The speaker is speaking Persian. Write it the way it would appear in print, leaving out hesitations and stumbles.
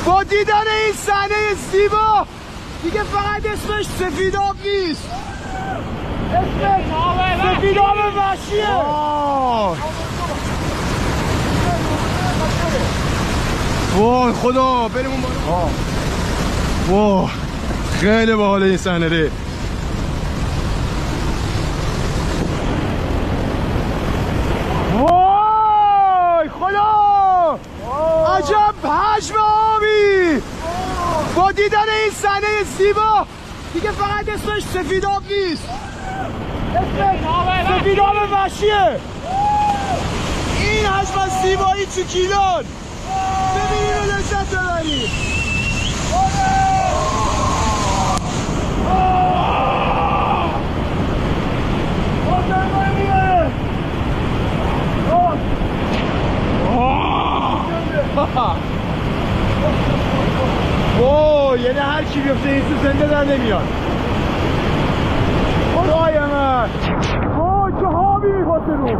با دیدن این صحنه زیبا دیگه فقط اسمش سفیدآب نیست، اسمش سفیدآب وحشیه. وای خدا بریم اون بالا. وای خیلی باحال این صحنه ره. وای خدا عجب حجم آبی. با دیدن این صحنه زیبا دیگه فقط اسمش سفیدآب نیست، اسمش سفیدآب وحشیه. این حجم از زیبایی تو کیلان ببینید و لذت ببرید. وای یعنی هر کی بیفته این تو زنده در نمیاد. خدای من وای چه آبی میپاسه رو.